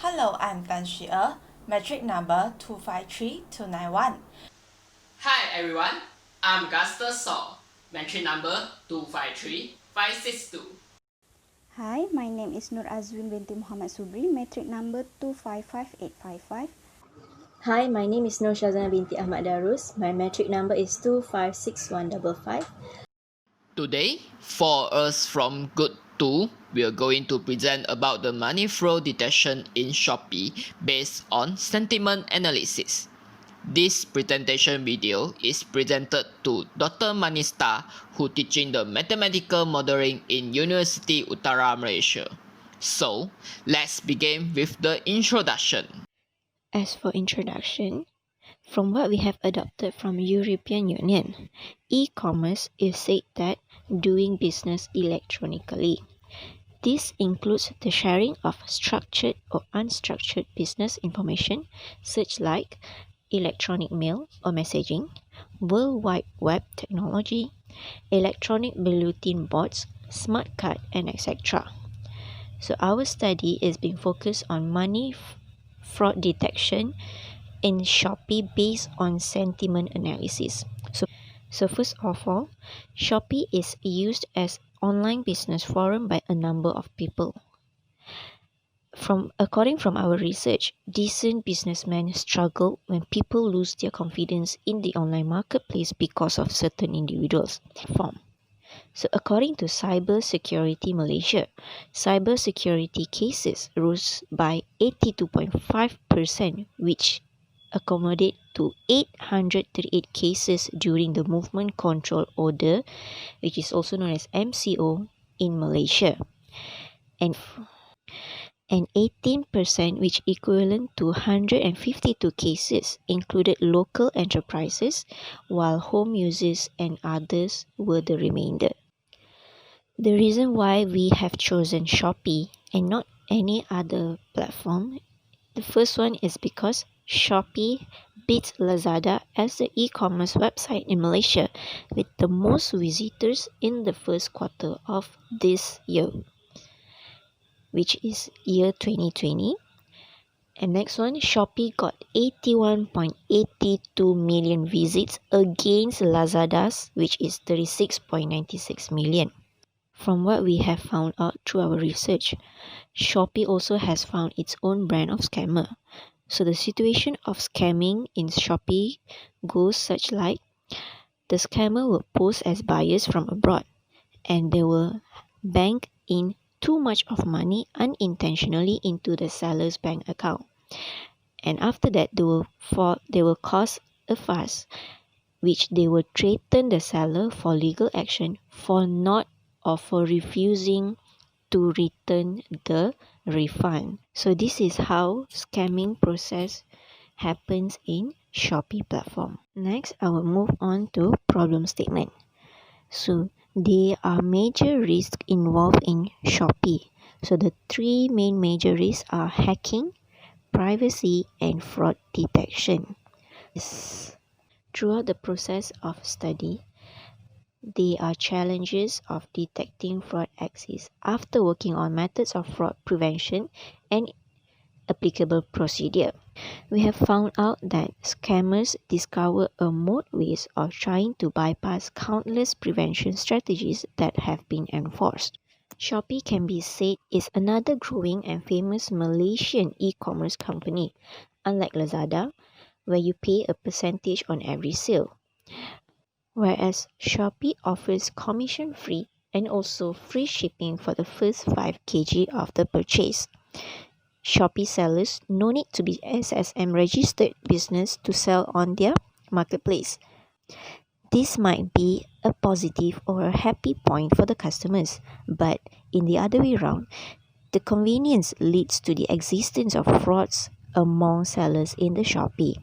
Hello, I'm Shi Er, metric number 253291. Hi everyone, I'm Augustus, metric number 253562. Hi, my name is Azuin Binti Muhammad Subri, metric number 255855. Hi, my name is Syazana Binti Ahmad Darus. My metric number is 256155. Today, for us from Good 2, we are going to present about the money flow detection in Shopee based on sentiment analysis. This presentation video is presented to Dr. Manista, who teaching the mathematical modeling in University Utara Malaysia. So, let's begin with the introduction. As for introduction, from what we have adopted from European Union, e-commerce is said that doing business electronically. This includes the sharing of structured or unstructured business information such like electronic mail or messaging, World Wide Web technology, electronic bulletin boards, smart card, and etc. So our study is being focused on money fraud detection in Shopee based on sentiment analysis. So first of all, Shopee is used as online business forum by a number of people. According from our research, decent businessmen struggle when people lose their confidence in the online marketplace because of certain individuals. So according to Cyber Security Malaysia, cyber security cases rose by 82.5%, which accommodate to 838 cases during the Movement Control Order, which is also known as MCO, in Malaysia. And 18%, which equivalent to 152 cases, included local enterprises, while home users and others were the remainder. The reason why we have chosen Shopee and not any other platform, the first one is because Shopee beats Lazada as the e-commerce website in Malaysia with the most visitors in the first quarter of this year, which is year 2020. And next one, Shopee got 81.82 million visits against Lazada's, which is 36.96 million. From what we have found out through our research, Shopee also has found its own brand of scammer. So the situation of scamming in Shopee goes such like the scammer will pose as buyers from abroad and they will bank in too much of money unintentionally into the seller's bank account. And after that, they will cause a fuss, which they will threaten the seller for legal action for refusing to return the refund. So this is how scamming process happens in Shopee platform. Next, I will move on to problem statement. So there are major risks involved in Shopee. So the three main major risks are hacking, privacy, and fraud detection. Throughout the process of study, there are challenges of detecting fraud exists after working on methods of fraud prevention and applicable procedure. We have found out that scammers discover a mode ways of trying to bypass countless prevention strategies that have been enforced. Shopee can be said is another growing and famous Malaysian e-commerce company, unlike Lazada, where you pay a percentage on every sale. Whereas Shopee offers commission-free and also free shipping for the first 5 kg of the purchase. Shopee sellers no need to be SSM registered business to sell on their marketplace. This might be a positive or a happy point for the customers, but in the other way around, the convenience leads to the existence of frauds among sellers in the Shopee.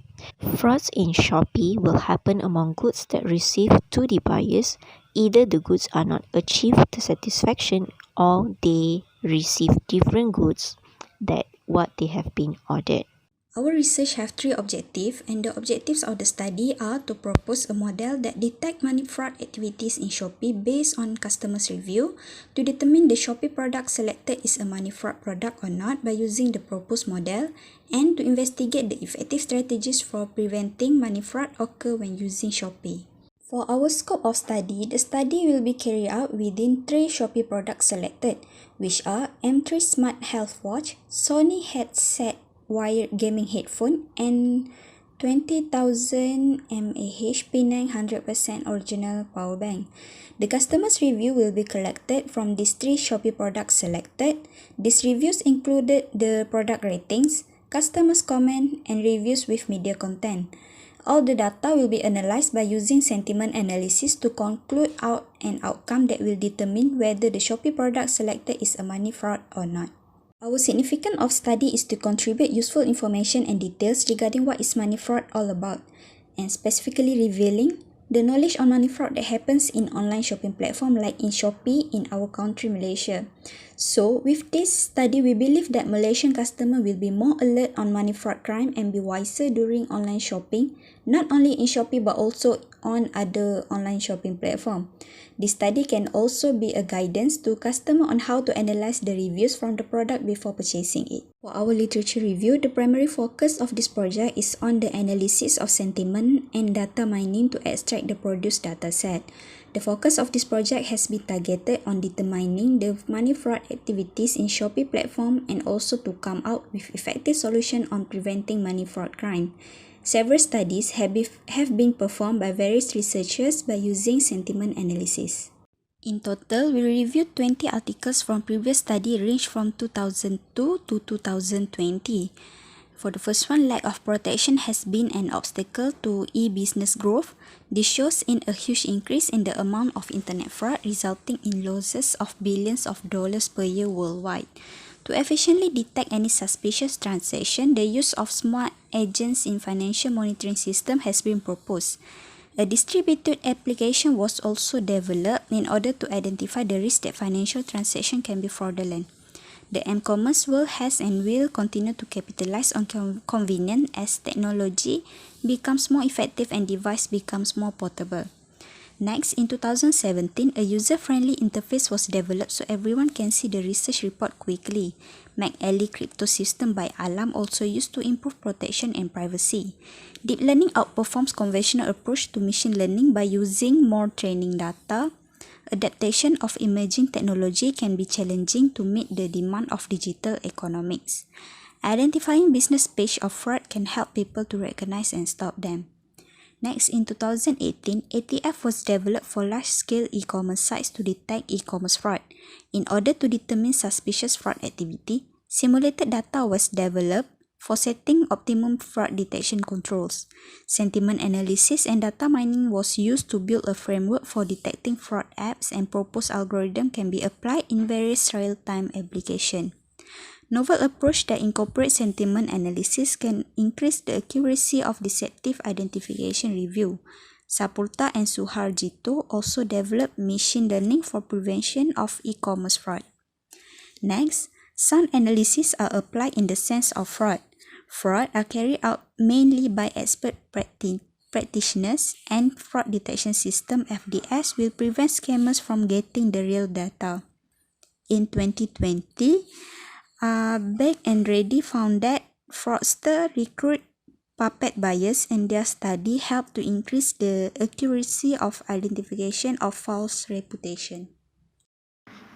Frauds in Shopee will happen among goods that receive to the buyers. Either the goods are not achieved the satisfaction or they receive different goods than what they have been ordered. Our research have three objectives, and the objectives of the study are to propose a model that detect money fraud activities in Shopee based on customers' review, to determine the Shopee product selected is a money fraud product or not by using the proposed model, and to investigate the effective strategies for preventing money fraud occur when using Shopee. For our scope of study, the study will be carried out within three Shopee products selected, which are M3 Smart Health Watch, Sony Headset wired gaming headphone, and 20,000 mAh P9 100% original power bank. The customer's review will be collected from these three Shopee products selected. These reviews included the product ratings, customers' comment, and reviews with media content. All the data will be analyzed by using sentiment analysis to conclude out an outcome that will determine whether the Shopee product selected is a money fraud or not. Our significance of study is to contribute useful information and details regarding what is money fraud all about, and specifically revealing the knowledge on money fraud that happens in online shopping platform like in Shopee in our country Malaysia. So, with this study, we believe that Malaysian customer will be more alert on money fraud crime and be wiser during online shopping, not only in Shopee but also on other online shopping platform. This study can also be a guidance to customer on how to analyze the reviews from the product before purchasing it. For our literature review, the primary focus of this project is on the analysis of sentiment and data mining to extract the produced data set. The focus of this project has been targeted on determining the money fraud activities in Shopee platform and also to come out with effective solution on preventing money fraud crime. Several studies have been performed by various researchers by using sentiment analysis. In total, we reviewed 20 articles from previous study ranged from 2002 to 2020. For the first one, lack of protection has been an obstacle to e-business growth. This shows in a huge increase in the amount of internet fraud, resulting in losses of billions of dollars per year worldwide. To efficiently detect any suspicious transaction, the use of smart agents in financial monitoring system has been proposed. A distributed application was also developed in order to identify the risk that financial transaction can be fraudulent. The e-commerce world has and will continue to capitalize on convenience as technology becomes more effective and device becomes more portable. Next, in 2017, a user-friendly interface was developed so everyone can see the research report quickly. McAlee crypto system by Alam also used to improve protection and privacy. Deep learning outperforms conventional approach to machine learning by using more training data. Adaptation of emerging technology can be challenging to meet the demand of digital economics. Identifying business page of fraud can help people to recognize and stop them. Next, in 2018, ATF was developed for large-scale e-commerce sites to detect e-commerce fraud. In order to determine suspicious fraud activity, simulated data was developed for setting optimum fraud detection controls. Sentiment analysis and data mining was used to build a framework for detecting fraud apps, and proposed algorithm can be applied in various real-time applications. Novel approach that incorporates sentiment analysis can increase the accuracy of deceptive identification review. Sapurta and Suharjito also developed machine learning for prevention of e-commerce fraud. Next, sound analysis are applied in the sense of fraud. Fraud are carried out mainly by expert practitioners, and fraud detection system FDS will prevent scammers from getting the real data. In 2020, Beck and Reddy found that fraudsters recruit puppet buyers, and their study helped to increase the accuracy of identification of false reputation.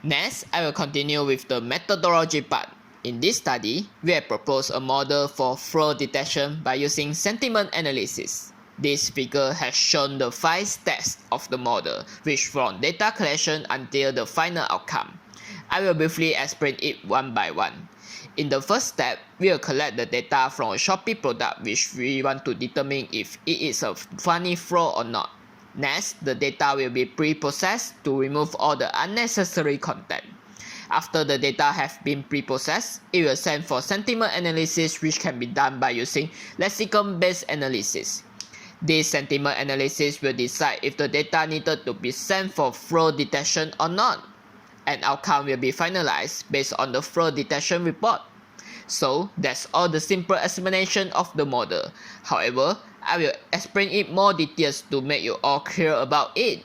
Next, I will continue with the methodology part. In this study, we have proposed a model for fraud detection by using sentiment analysis. This figure has shown the 5 steps of the model, which from data collection until the final outcome. I will briefly explain it one by one. In the first step, we will collect the data from a Shopee product which we want to determine if it is a funny fraud or not. Next, the data will be pre-processed to remove all the unnecessary content. After the data have been pre-processed, it will send for sentiment analysis, which can be done by using lexicon-based analysis. This sentiment analysis will decide if the data needed to be sent for fraud detection or not. An outcome will be finalized based on the fraud detection report. So that's all the simple explanation of the model. However, I will explain it more details to make you all clear about it.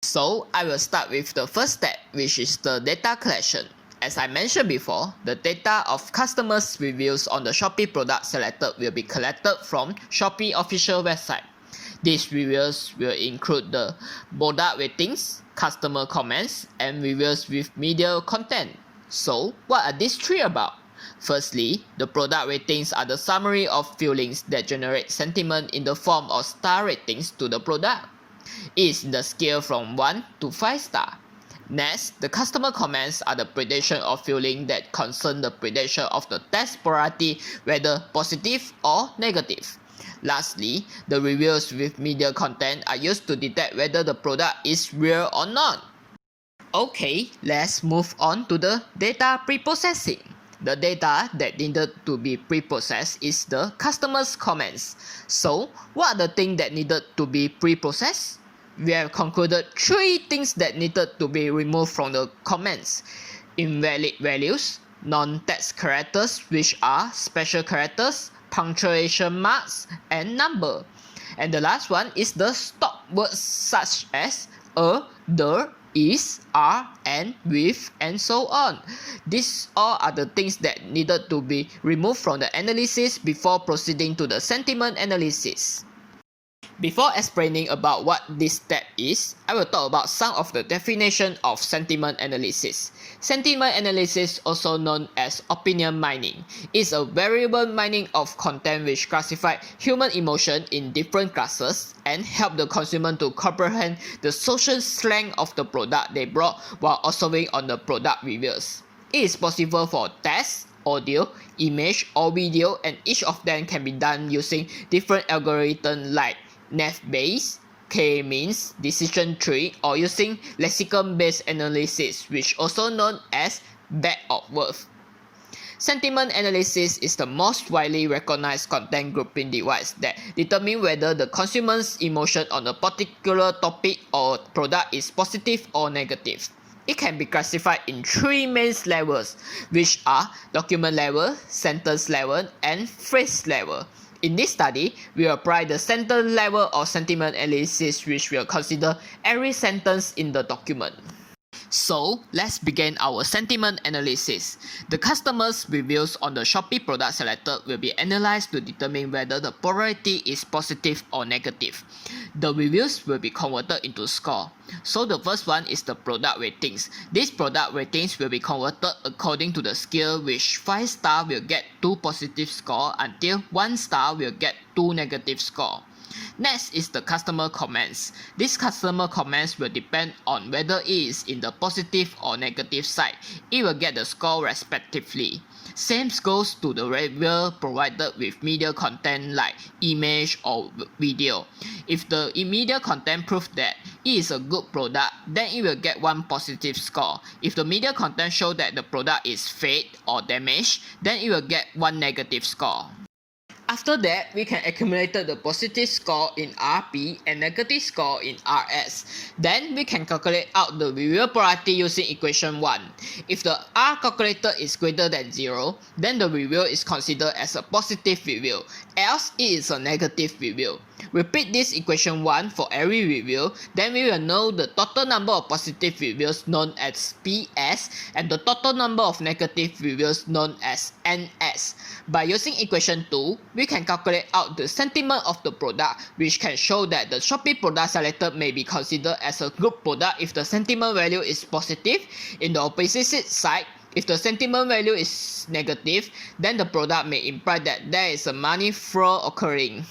So I will start with the first step, which is the data collection. As I mentioned before, the data of customers' reviews on the Shopee product selected will be collected from Shopee official website. These reviews will include the product ratings, customer comments, and reviews with media content. So, what are these three about? Firstly, the product ratings are the summary of feelings that generate sentiment in the form of star ratings to the product. It is in the scale from 1 to 5 star. Next, the customer comments are the prediction of feeling that concern the prediction of the test priority, whether positive or negative. Lastly, the reviews with media content are used to detect whether the product is real or not. Okay, let's move on to the data preprocessing. The data that needed to be preprocessed is the customer's comments. So, what are the things that needed to be preprocessed? We have concluded 3 things that needed to be removed from the comments: invalid values, non-text characters, which are special characters, punctuation marks, and number. And the last one is the stop words such as the, is, are, and, with, and so on. These all are the things that needed to be removed from the analysis before proceeding to the sentiment analysis. Before explaining about what this step is, I will talk about some of the definition of sentiment analysis. Sentiment analysis, also known as opinion mining, is a variable mining of content which classify human emotion in different classes and help the consumer to comprehend the social slang of the product they bought while observing on the product reviews. It is possible for text, audio, image, or video, and each of them can be done using different algorithms like Net-based, K-means, decision tree, or using lexicon-based analysis, which also known as bag of words. Sentiment analysis is the most widely recognized content grouping device that determines whether the consumer's emotion on a particular topic or product is positive or negative. It can be classified in 3 main levels, which are document level, sentence level, and phrase level. In this study, we apply the sentence level of sentiment analysis, which will consider every sentence in the document. So, let's begin our sentiment analysis. The customer's reviews on the Shopee product selected will be analyzed to determine whether the polarity is positive or negative. The reviews will be converted into score. So the first one is the product ratings. These product ratings will be converted according to the scale, which 5 star will get 2 positive score until 1 star will get 2 negative score. Next is the customer comments. These customer comments will depend on whether it is in the positive or negative side. It will get the score respectively. Same goes to the review provided with media content like image or video. If the media content proves that it is a good product, then it will get 1 positive score. If the media content shows that the product is fake or damaged, then it will get 1 negative score. After that, we can accumulate the positive score in RP and negative score in RS. Then we can calculate out the review priority using equation 1. If the R calculated is greater than 0, then the review is considered as a positive review, else it is a negative review. Repeat this equation 1 for every review, then we will know the total number of positive reviews known as PS and the total number of negative reviews known as NS. By using equation 2, we can calculate out the sentiment of the product, which can show that the Shopee product selected may be considered as a good product if the sentiment value is positive. In the opposite side, if the sentiment value is negative, then the product may imply that there is a money flow occurring.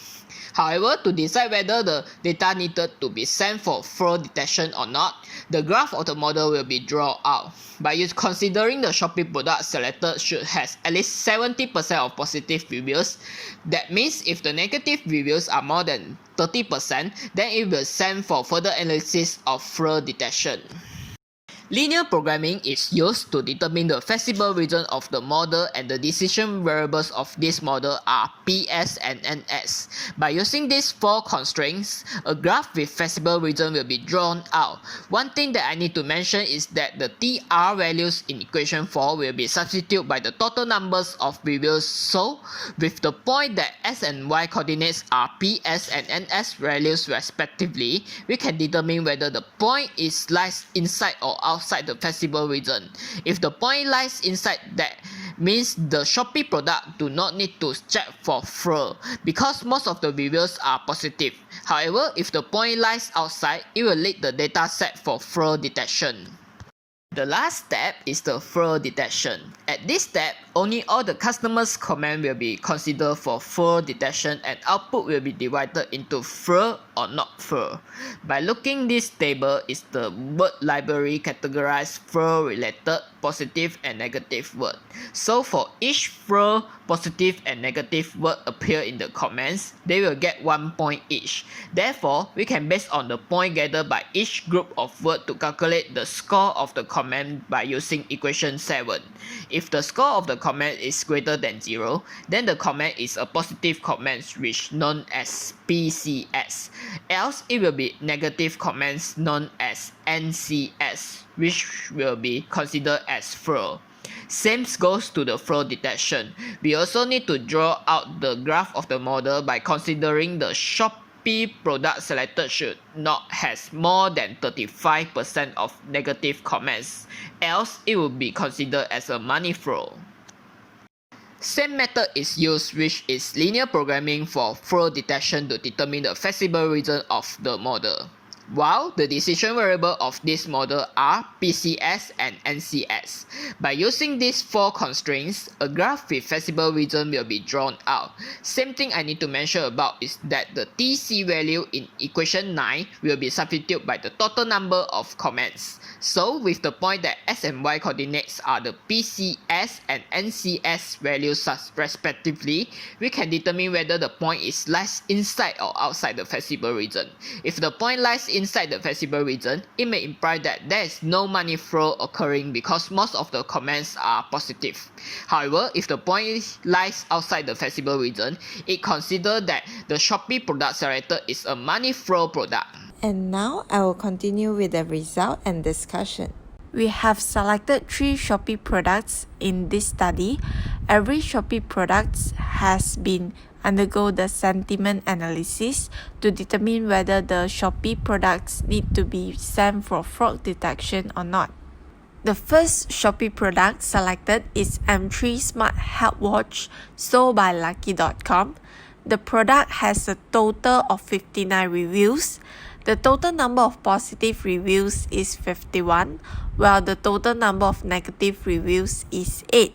However, to decide whether the data needed to be sent for fraud detection or not, the graph of the model will be drawn out. By considering the Shopee product selected should have at least 70% of positive reviews. That means if the negative reviews are more than 30%, then it will send for further analysis of fraud detection. Linear programming is used to determine the feasible region of the model, and the decision variables of this model are PS and NS. By using these four constraints, a graph with feasible region will be drawn out. One thing that I need to mention is that the TR values in equation 4 will be substituted by the total numbers of reviews. So, with the point that S and Y coordinates are PS and NS values respectively, we can determine whether the point lies inside or outside the feasible region. If the point lies inside, that means the Shopee product do not need to check for fraud because most of the reviews are positive. However, if the point lies outside, it will lead the data set for fraud detection. The last step is the fraud detection. At this step, only all the customer's comment will be considered for fraud detection, and output will be divided into fraud or not fraud. By looking this table is the word library categorized fraud related, positive and negative word. So for each fraud, positive and negative word appear in the comments, they will get 1 point each. Therefore, we can base on the point gathered by each group of word to calculate the score of the comment by using equation 7. If the score of the comment is greater than 0, then the comment is a positive comment which known as PCS. Else it will be negative comments known as NCS, which will be considered as fraud. Same goes to the fraud detection. We also need to draw out the graph of the model by considering the Shopee product selected should not have more than 35% of negative comments, else it will be considered as a money fraud. Same method is used, which is linear programming for fraud detection to determine the feasible region of the model. While the decision variable of this model are PCS and NCS. By using these four constraints, a graph with feasible region will be drawn out. Same thing I need to mention about is that the TC value in equation 9 will be substituted by the total number of comments. So with the point that S and Y coordinates are the PCS and NCS values respectively, we can determine whether the point lies inside or outside the feasible region. If the point lies inside the feasible region, it may imply that there is no money fraud occurring because most of the comments are positive. However, if the point lies outside the feasible region, it considers that the Shopee product selected is a money fraud product. And now I will continue with the result and discussion. We have selected 3 Shopee products in this study. Every Shopee product has been undergo the sentiment analysis to determine whether the Shopee products need to be sent for fraud detection or not. The first Shopee product selected is M3 Smart Health Watch sold by Lucky.com. The product has a total of 59 reviews. The total number of positive reviews is 51, while the total number of negative reviews is 8.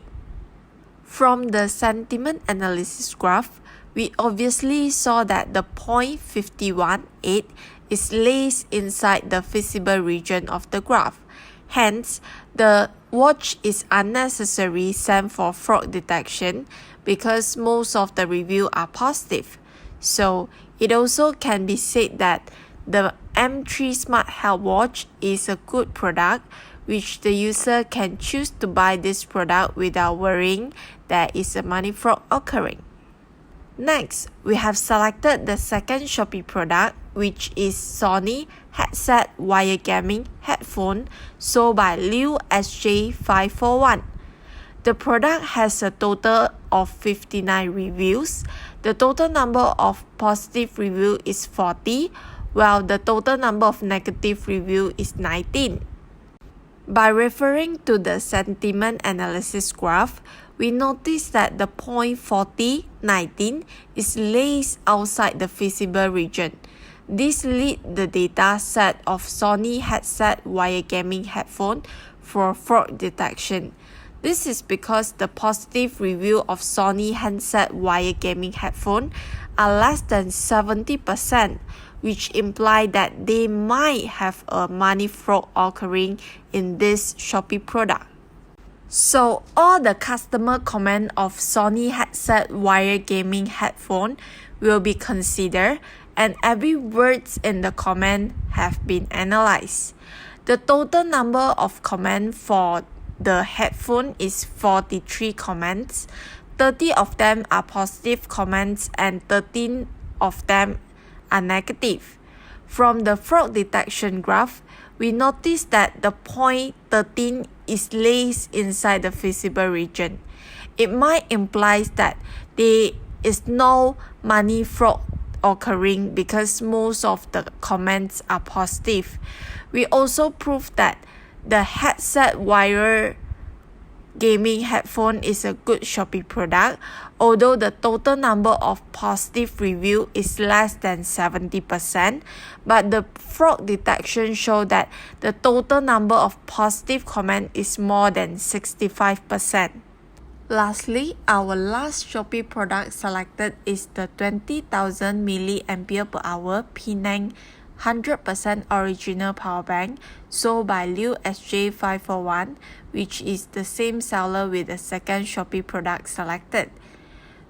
From the sentiment analysis graph, we obviously saw that the point 51.8 is lays inside the feasible region of the graph. Hence, the watch is unnecessary sent for fraud detection because most of the reviews are positive. So, it also can be said that the M3 Smart Health Watch is a good product which the user can choose to buy this product without worrying there is a money fraud occurring. Next, we have selected the second Shopee product, which is Sony Headset Wire Gaming Headphone sold by Liu SJ541. The product has a total of 59 reviews. The total number of positive reviews is 40, while the total number of negative reviews is 19. By referring to the sentiment analysis graph, we notice that the point 40.19 is lays outside the feasible region. This leads the data set of Sony headset wire gaming headphone for fraud detection. This is because the positive review of Sony handset wire gaming headphone are less than 70%, which imply that they might have a money fraud occurring in this Shopee product. So all the customer comment of Sony headset wire gaming headphone will be considered, and every words in the comment have been analyzed. The total number of comments for the headphone is 43 comments. 30 of them are positive comments and 13 of them are negative. From the fraud detection graph, we notice that the point 13 is laced inside the visible region. It might imply that there is no money fraud occurring because most of the comments are positive. We also proved that the headset wire gaming headphone is a good Shopee product, although the total number of positive reviews is less than 70%, but the fraud detection showed that the total number of positive comments is more than 65%. Lastly, our last Shopee product selected is the 20,000 mAh Pheng 100% original power bank sold by SJ541, which is the same seller with the second Shopee product selected.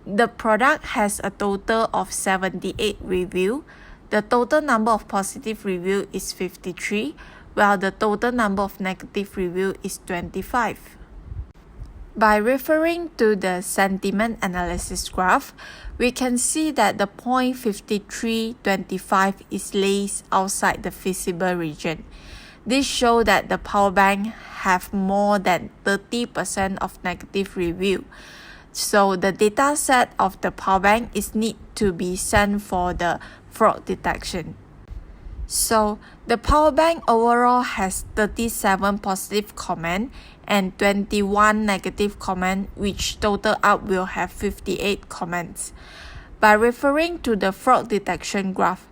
The product has a total of 78 reviews. The total number of positive reviews is 53, while the total number of negative reviews is 25. By referring to the sentiment analysis graph, we can see that the point 5325 is laced outside the visible region. This shows that the power bank have more than 30% of negative review. So the data set of the power bank is need to be sent for the fraud detection. So the power bank overall has 37 positive comments and 21 negative comments, which total up will have 58 comments. By referring to the fraud detection graph,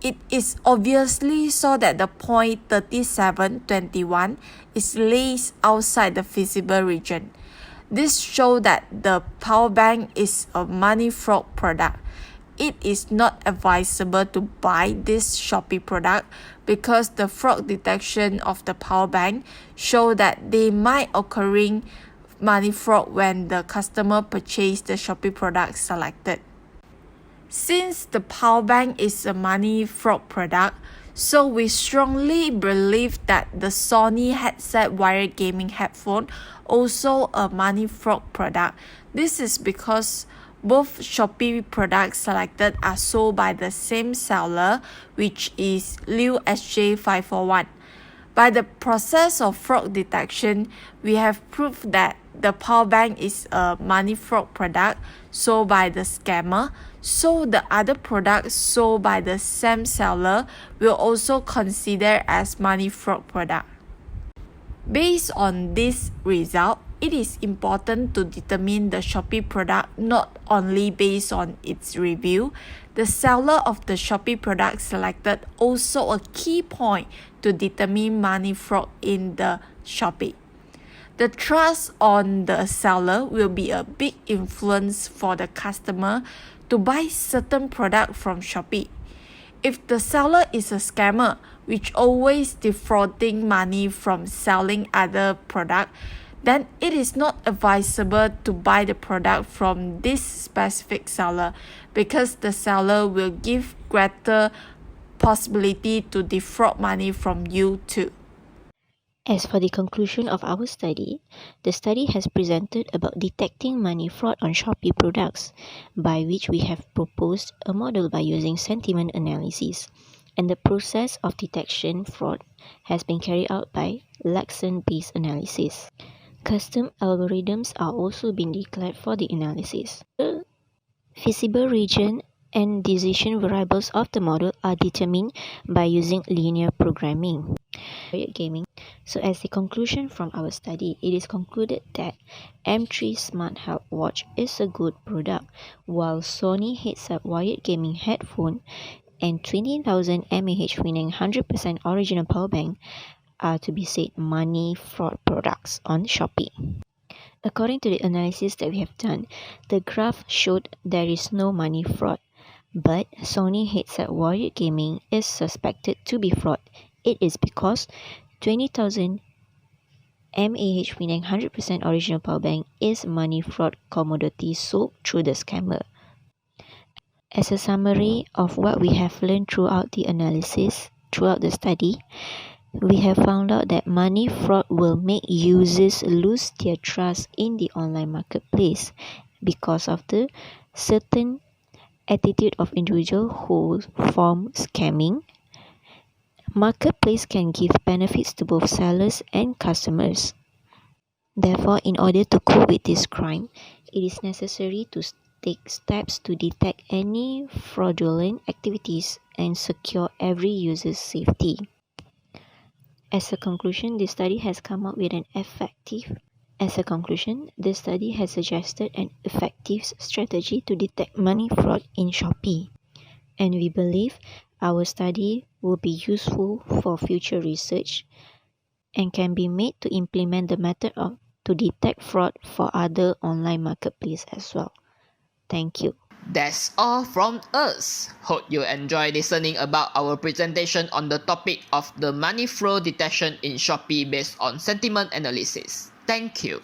it is obviously so that the point 3721 is laced outside the visible region. This shows that the power bank is a money fraud product. It is not advisable to buy this Shopee product because the fraud detection of the power bank show that they might occurring money fraud when the customer purchase the Shopee product selected. Since the power bank is a money fraud product, so we strongly believe that the Sony headset wired gaming headphone also a money fraud product. This is because both Shopee products selected are sold by the same seller, which is SJ541. By the process of fraud detection, we have proved that the power bank is a money fraud product sold by the scammer, so the other products sold by the same seller will also consider as money fraud product. Based on this result, it is important to determine the Shopee product not only based on its review. The seller of the Shopee product selected also a key point to determine money fraud in the Shopee. The trust on the seller will be a big influence for the customer to buy certain product from Shopee. If the seller is a scammer, which always defrauding money from selling other product, then it is not advisable to buy the product from this specific seller because the seller will give greater possibility to defraud money from you too. As for the conclusion of our study, the study has presented about detecting money fraud on Shopee products, by which we have proposed a model by using sentiment analysis, and the process of detection fraud has been carried out by Lakson-based analysis. Custom algorithms are also being declared for the analysis. The visible region and decision variables of the model are determined by using linear programming. Gaming. So as the conclusion from our study, it is concluded that M3 Smart Health Watch is a good product, while Sony headset wired gaming headphone and 20,000 mAh Pheng 100% original power bank are to be said money fraud products on Shopee. According to the analysis that we have done, the graph showed there is no money fraud, but Sony headset wired gaming is suspected to be fraud. It is because 20,000 mAh Pheng 100% original power bank is money fraud commodity sold through the scammer. As a summary of what we have learned throughout the analysis, throughout the study, We have found out that money fraud will make users lose their trust in the online marketplace because of the certain attitude of individuals who form scamming. Marketplace can give benefits to both sellers and customers. Therefore, in order to cope with this crime, it is necessary to take steps to detect any fraudulent activities and secure every user's safety. As a conclusion, the study has suggested an effective strategy to detect money fraud in Shopee, and we believe our study will be useful for future research and can be made to implement the method to detect fraud for other online marketplaces as well. Thank you. That's all from us. Hope you enjoy listening about our presentation on the topic of the money flow detection in Shopee based on sentiment analysis. Thank you.